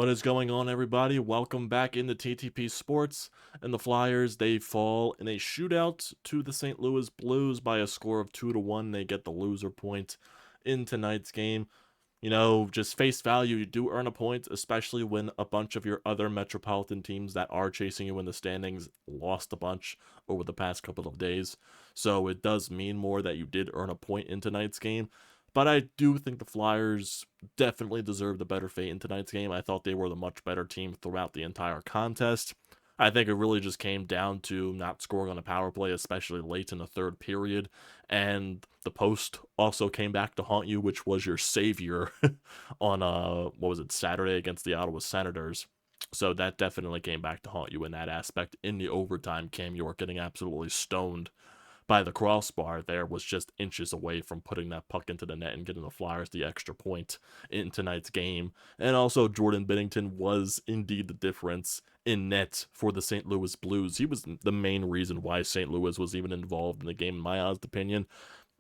What is going on, everybody? Welcome back into TTP Sports. And the Flyers, they fall in a shootout to the St. Louis Blues by a score of 2-1. They get the loser point in tonight's game. You know, just face value, you do earn a point, especially when a bunch of your other metropolitan teams that are chasing you in the standings lost a bunch over the past couple of days. So it does mean more that you did earn a point in tonight's game. But I do think the Flyers definitely deserved a better fate in tonight's game. I thought they were the much better team throughout the entire contest. I think it really just came down to not scoring on a power play, especially late in the third period. And the post also came back to haunt you, which was your savior on what was it, Saturday against the Ottawa Senators. So that definitely came back to haunt you in that aspect. In the overtime, Cam York getting absolutely stoned by the crossbar there was just inches away from putting that puck into the net and getting the Flyers the extra point in tonight's game. And also, Jordan Binnington was indeed the difference in net for the St. Louis Blues. He was the main reason why St. Louis was even involved in the game, in my honest opinion.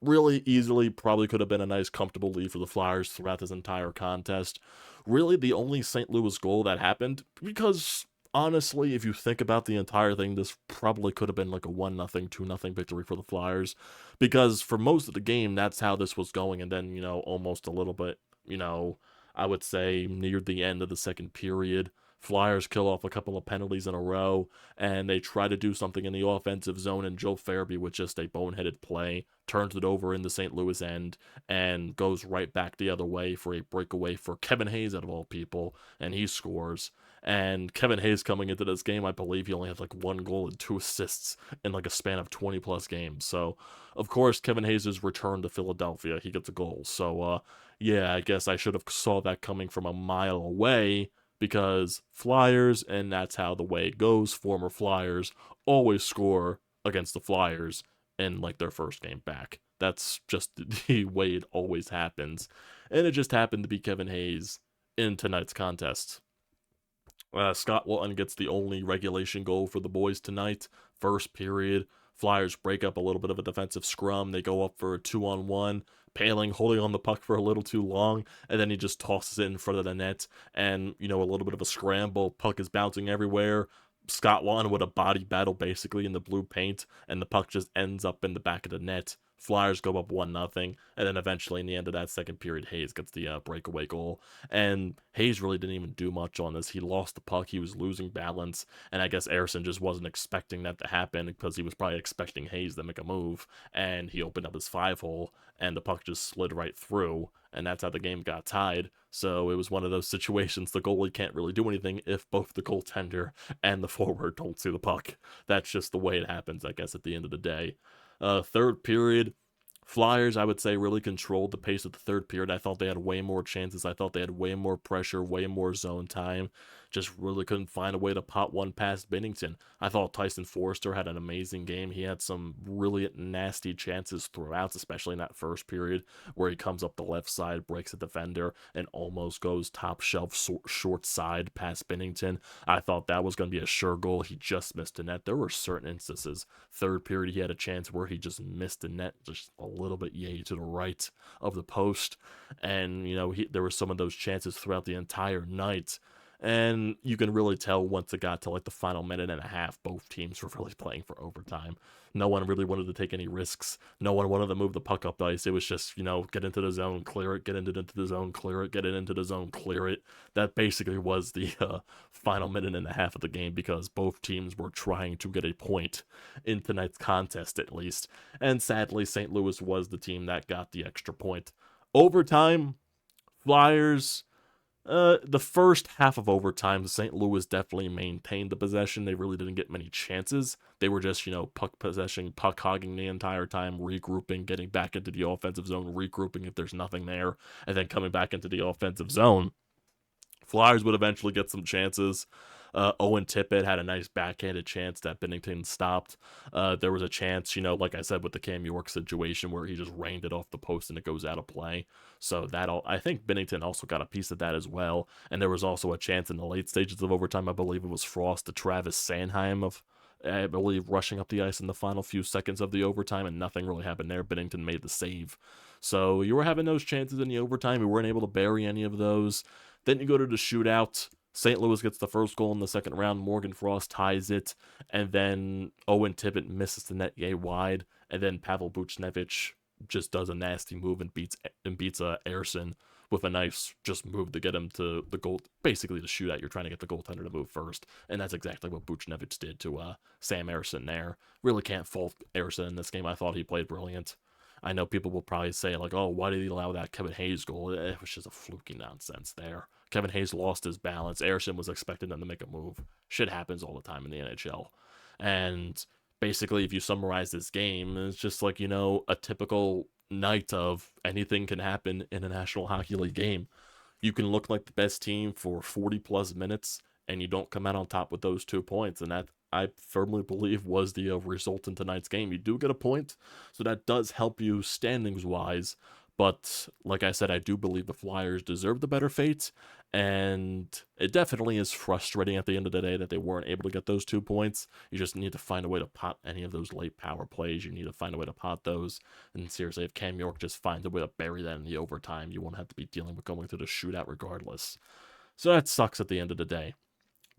Really easily, probably could have been a nice, comfortable lead for the Flyers throughout this entire contest. Really, the only St. Louis goal that happened, because honestly, if you think about the entire thing, this probably could have been like a 1-0, 2-0 victory for the Flyers. Because for most of the game, that's how this was going. And then, almost a little bit, I would say near the end of the second period, Flyers kill off a couple of penalties in a row, and they try to do something in the offensive zone, and Joe Farabee, with just a boneheaded play, turns it over in the St. Louis end and goes right back the other way for a breakaway for Kevin Hayes, out of all people, and he scores. And Kevin Hayes, coming into this game, I believe he only had like 1 goal and 2 assists in like a span of 20 plus games. So, of course, Kevin Hayes' return to Philadelphia, he gets a goal. So, yeah, I guess I should have saw that coming from a mile away, because Flyers, and that's how the way it goes, former Flyers always score against the Flyers in like their first game back. That's just the way it always happens. And it just happened to be Kevin Hayes in tonight's contest. Scott Walton gets the only regulation goal for the boys tonight. First period, Flyers break up a little bit of a defensive scrum. They go up for a 2-on-1. Paling holding on the puck for a little too long, and then he just tosses it in front of the net. And, a little bit of a scramble. Puck is bouncing everywhere. Scott Walton with a body battle basically in the blue paint, and the puck just ends up in the back of the net. Flyers go up 1-0, and then eventually in the end of that second period, Hayes gets the breakaway goal. And Hayes really didn't even do much on this. He lost the puck, he was losing balance, and I guess Ersson just wasn't expecting that to happen, because he was probably expecting Hayes to make a move, and he opened up his 5-hole, and the puck just slid right through, and that's how the game got tied. So it was one of those situations the goalie can't really do anything if both the goaltender and the forward don't see the puck. That's just the way it happens, I guess, at the end of the day. Third period, Flyers, I would say, really controlled the pace of the third period. I thought they had way more chances. I thought they had way more pressure, way more zone time. Just really couldn't find a way to pot one past Binnington. I thought Tyson Forster had an amazing game. He had some really nasty chances throughout, especially in that first period, where he comes up the left side, breaks a defender, and almost goes top shelf short side past Binnington. I thought that was going to be a sure goal. He just missed the net. There were certain instances. Third period, he had a chance where he just missed the net just a little bit to the right of the post. And, there were some of those chances throughout the entire night. And you can really tell once it got to like the final minute and a half, both teams were really playing for overtime. No one really wanted to take any risks. No one wanted to move the puck up the ice. It was just, get into the zone, clear it, get into the zone, clear it, get it into the zone, clear it. That basically was the final minute and a half of the game, because both teams were trying to get a point in tonight's contest, at least. And sadly, St. Louis was the team that got the extra point. Overtime, Flyers. The first half of overtime, St. Louis definitely maintained the possession. They really didn't get many chances. They were just, puck possession, puck hogging the entire time, regrouping, getting back into the offensive zone, regrouping if there's nothing there, and then coming back into the offensive zone. Flyers would eventually get some chances. Owen Tippett had a nice backhanded chance that Binnington stopped. There was a chance, like I said, with the Cam York situation, where he just rained it off the post and it goes out of play. So I think Binnington also got a piece of that as well. And there was also a chance in the late stages of overtime. I believe it was Frost to Travis Sanheim I believe, rushing up the ice in the final few seconds of the overtime, and nothing really happened there. Binnington made the save. So you were having those chances in the overtime. You weren't able to bury any of those. Then you go to the shootout. St. Louis gets the first goal in the second round. Morgan Frost ties it, and then Owen Tippett misses the net yay wide, and then Pavel Buchnevich just does a nasty move and beats Ersson with a nice just move to get him to the goal, basically the shootout. You're trying to get the goaltender to move first, and that's exactly what Buchnevich did to Sam Ersson there. Really can't fault Ersson in this game. I thought he played brilliant. I know people will probably say, like, oh, why did he allow that Kevin Hayes goal? It was just a fluky nonsense there. Kevin Hayes lost his balance. Ersson was expecting them to make a move. Shit happens all the time in the NHL. And basically, if you summarize this game, it's just like, a typical night of anything can happen in a National Hockey League game. You can look like the best team for 40 plus minutes and you don't come out on top with those 2 points. And that, I firmly believe, was the result in tonight's game. You do get a point, so that does help you standings wise. But like I said, I do believe the Flyers deserve the better fate, and it definitely is frustrating at the end of the day that they weren't able to get those 2 points. You just need to find a way to pot any of those late power plays. You need to find a way to pot those. And seriously, if Cam York just finds a way to bury that in the overtime, you won't have to be dealing with going through the shootout regardless. So that sucks at the end of the day,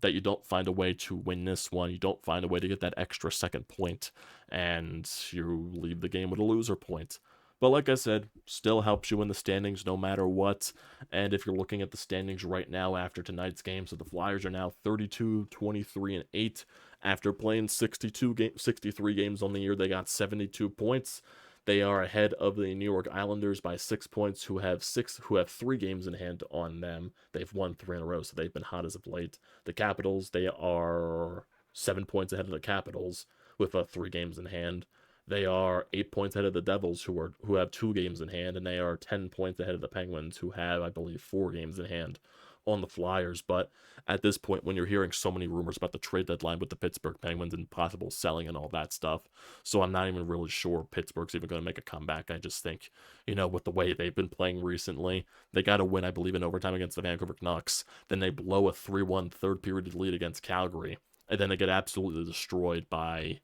that you don't find a way to win this one. You don't find a way to get that extra second point, and you leave the game with a loser point. But like I said, still helps you in the standings no matter what. And if you're looking at the standings right now after tonight's game, so the Flyers are now 32, 23, and 8. After playing 63 games on the year, they got 72 points. They are ahead of the New York Islanders by 6 points, who have 3 games in hand on them. They've won 3 in a row, so they've been hot as of late. The Capitals, they are 7 points ahead of the Capitals with 3 games in hand. They are 8 points ahead of the Devils, who have 2 games in hand, and they are 10 points ahead of the Penguins, who have, I believe, 4 games in hand on the Flyers. But at this point, when you're hearing so many rumors about the trade deadline with the Pittsburgh Penguins and possible selling and all that stuff, so I'm not even really sure Pittsburgh's even going to make a comeback. I just think, with the way they've been playing recently, they got to win, I believe, in overtime against the Vancouver Canucks. Then they blow a 3-1 third period lead against Calgary, and then they get absolutely destroyed by,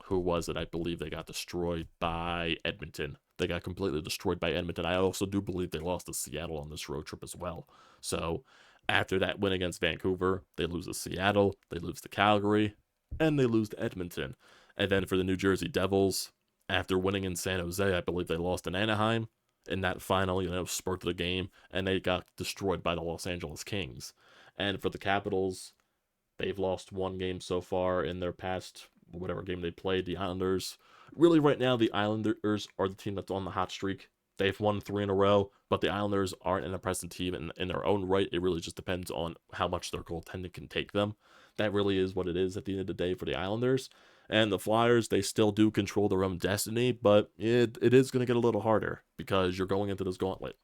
who was it? I believe they got destroyed by Edmonton. They got completely destroyed by Edmonton. I also do believe they lost to Seattle on this road trip as well. So after that win against Vancouver, they lose to Seattle, they lose to Calgary, and they lose to Edmonton. And then for the New Jersey Devils, after winning in San Jose, I believe they lost in Anaheim in that final, spurt of the game, and they got destroyed by the Los Angeles Kings. And for the Capitals, they've lost 1 game so far in their past whatever game they played. The Islanders, really right now, the Islanders are the team that's on the hot streak. They've won 3 in a row, but the Islanders aren't an impressive team in their own right. It really just depends on how much their goaltending can take them. That really is what it is at the end of the day for the Islanders. And the Flyers, they still do control their own destiny, but it is going to get a little harder because you're going into this gauntlet.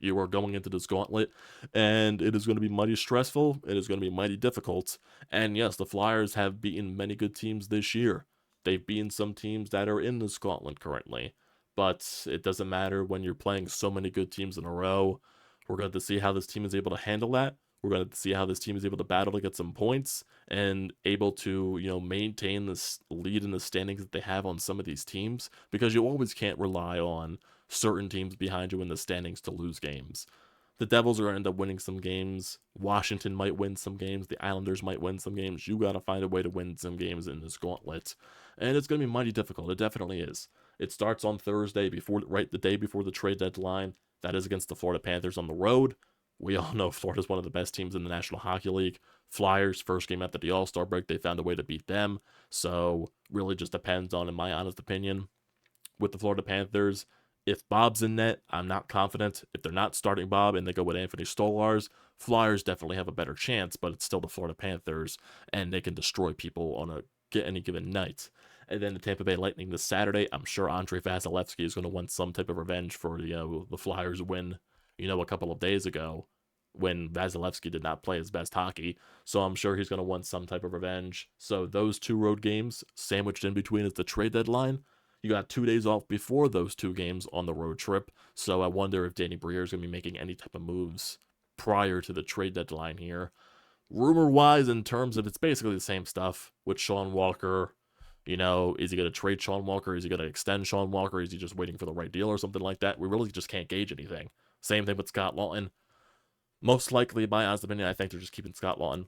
You are going into this gauntlet, and it is going to be mighty stressful. It is going to be mighty difficult. And yes, the Flyers have beaten many good teams this year. They've beaten some teams that are in this gauntlet currently. But it doesn't matter when you're playing so many good teams in a row. We're going to see how this team is able to handle that. We're going to see how this team is able to battle to get some points and able to, maintain this lead in the standings that they have on some of these teams, because you always can't rely on certain teams behind you in the standings to lose games. The Devils are going to end up winning some games. Washington might win some games. The Islanders might win some games. You got to find a way to win some games in this gauntlet. And it's going to be mighty difficult. It definitely is. It starts on Thursday, the day before the trade deadline. That is against the Florida Panthers on the road. We all know Florida's one of the best teams in the National Hockey League. Flyers, first game after the All-Star break, they found a way to beat them. So really just depends on, in my honest opinion, with the Florida Panthers. If Bob's in net, I'm not confident. If they're not starting Bob and they go with Anthony Stolarz, Flyers definitely have a better chance, but it's still the Florida Panthers, and they can destroy people on any given night. And then the Tampa Bay Lightning this Saturday, I'm sure Andrei Vasilevskiy is going to want some type of revenge for the Flyers win, a couple of days ago when Vasilevskiy did not play his best hockey. So I'm sure he's going to want some type of revenge. So those 2 road games, sandwiched in between is the trade deadline. You got 2 days off before those 2 games on the road trip. So I wonder if Danny Briere is going to be making any type of moves prior to the trade deadline here. Rumor-wise, in terms of, it's basically the same stuff with Sean Walker. Is he going to trade Sean Walker? Is he going to extend Sean Walker? Is he just waiting for the right deal or something like that? We really just can't gauge anything. Same thing with Scott Laughton. Most likely, in my honest opinion, I think they're just keeping Scott Laughton.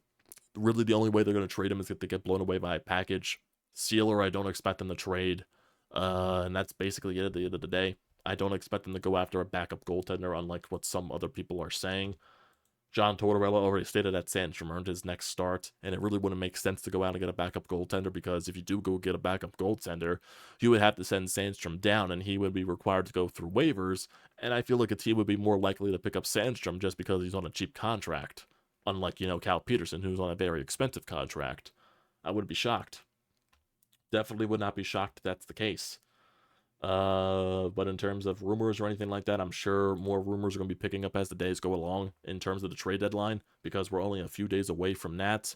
Really, the only way they're going to trade him is if they get blown away by a package. Sealer, I don't expect them to trade. And that's basically it at the end of the day. I don't expect them to go after a backup goaltender, unlike what some other people are saying. John Tortorella already stated that Sandstrom earned his next start, and it really wouldn't make sense to go out and get a backup goaltender, because if you do go get a backup goaltender, you would have to send Sandstrom down, and he would be required to go through waivers, and I feel like a team would be more likely to pick up Sandstrom just because he's on a cheap contract, unlike, Cal Peterson, who's on a very expensive contract. I would be shocked. Definitely would not be shocked if that's the case. But in terms of rumors or anything like that, I'm sure more rumors are going to be picking up as the days go along in terms of the trade deadline, because we're only a few days away from that.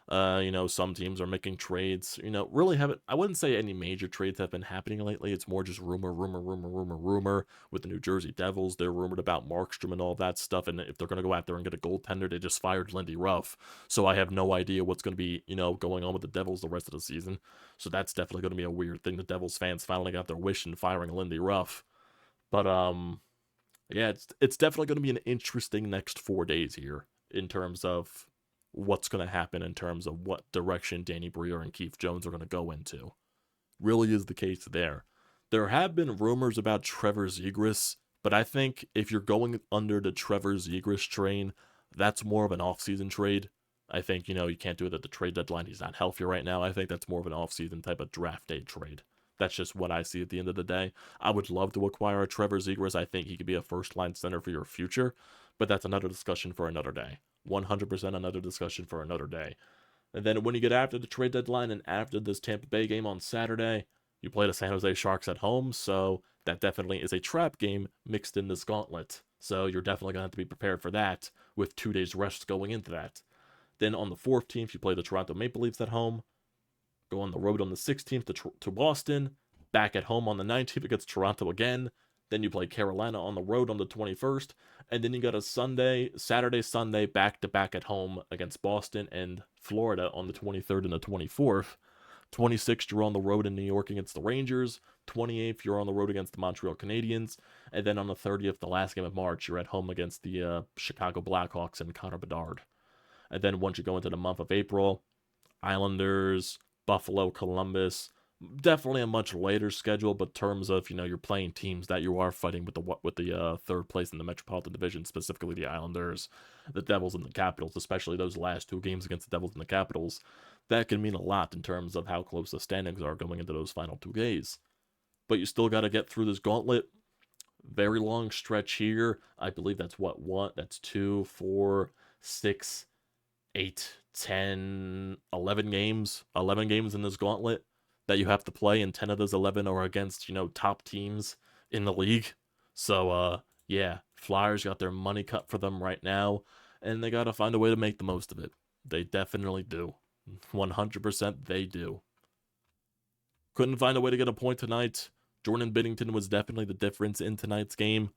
Some teams are making trades. Really haven't. I wouldn't say any major trades have been happening lately. It's more just rumor. With the New Jersey Devils, they're rumored about Markstrom and all that stuff. And if they're going to go out there and get a goaltender, they just fired Lindy Ruff. So I have no idea what's going to be, going on with the Devils the rest of the season. So that's definitely going to be a weird thing. The Devils fans finally got their wish in firing Lindy Ruff. But yeah, it's definitely going to be an interesting next 4 days here in terms of what's going to happen, in terms of what direction Danny Briere and Keith Jones are going to go into. Really is the case there. There have been rumors about Trevor Zegras, but I think if you're going under the Trevor Zegras train, that's more of an off-season trade. I think, you can't do it at the trade deadline. He's not healthy right now. I think that's more of an off-season type of draft day trade. That's just what I see at the end of the day. I would love to acquire a Trevor Zegras. I think he could be a first-line center for your future, but that's another discussion for another day. 100% another discussion for another day. And then when you get after the trade deadline and after this Tampa Bay game on Saturday, you play the San Jose Sharks at home, so that definitely is a trap game mixed in this gauntlet. So you're definitely going to have to be prepared for that with 2 days rest going into that. Then on the 14th, you play the Toronto Maple Leafs at home. Go on the road on the 16th to Boston. Back at home on the 19th against Toronto again. Then you play Carolina on the road on the 21st. And then you got a Saturday, Sunday, back-to-back at home against Boston and Florida on the 23rd and the 24th. 26th, you're on the road in New York against the Rangers. 28th, you're on the road against the Montreal Canadiens. And then on the 30th, the last game of March, you're at home against the Chicago Blackhawks and Connor Bedard. And then once you go into the month of April, Islanders, Buffalo, Columbus. Definitely a much later schedule, but in terms of, you're playing teams that you are fighting with the third place in the Metropolitan Division, specifically the Islanders, the Devils, and the Capitals, especially those last 2 games against the Devils and the Capitals. That can mean a lot in terms of how close the standings are going into those final 2 days. But you still got to get through this gauntlet. Very long stretch here. I believe that's that's 2, 4, 6, 8, 10, 11 games. 11 games in this gauntlet that you have to play, and 10 of those 11 are against, top teams in the league. So, yeah, Flyers got their money cut for them right now, and they got to find a way to make the most of it. They definitely do. 100% they do. Couldn't find a way to get a point tonight. Jordan Binnington was definitely the difference in tonight's game.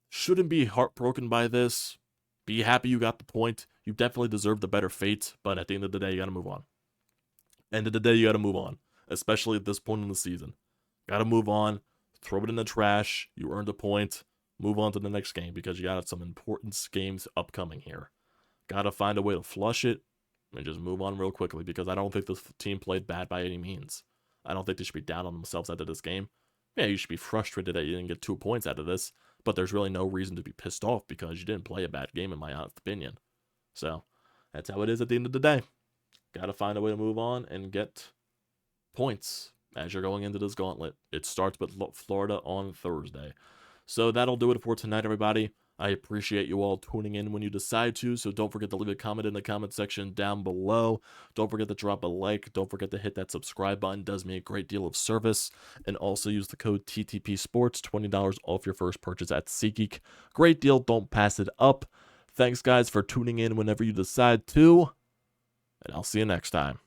Shouldn't be heartbroken by this. Be happy you got the point. You definitely deserve the better fate, but at the end of the day, you got to move on. End of the day, you got to move on. Especially at this point in the season. Got to move on, throw it in the trash, you earned a point, move on to the next game, because you got some important games upcoming here. Got to find a way to flush it and just move on real quickly, because I don't think this team played bad by any means. I don't think they should be down on themselves out of this game. Yeah, you should be frustrated that you didn't get 2 points out of this, but there's really no reason to be pissed off because you didn't play a bad game, in my honest opinion. So, that's how it is at the end of the day. Got to find a way to move on and get points as you're going into this gauntlet. It starts with Florida on Thursday. So that'll do it for tonight, everybody. I appreciate you all tuning in when you decide to, so don't forget to leave a comment in the comment section down below. Don't forget to drop a like. Don't forget to hit that subscribe button. It does me a great deal of service. And also use the code TTPSPORTS, $20 off your first purchase at SEATGEEK. Great deal. Don't pass it up. Thanks, guys, for tuning in whenever you decide to. And I'll see you next time.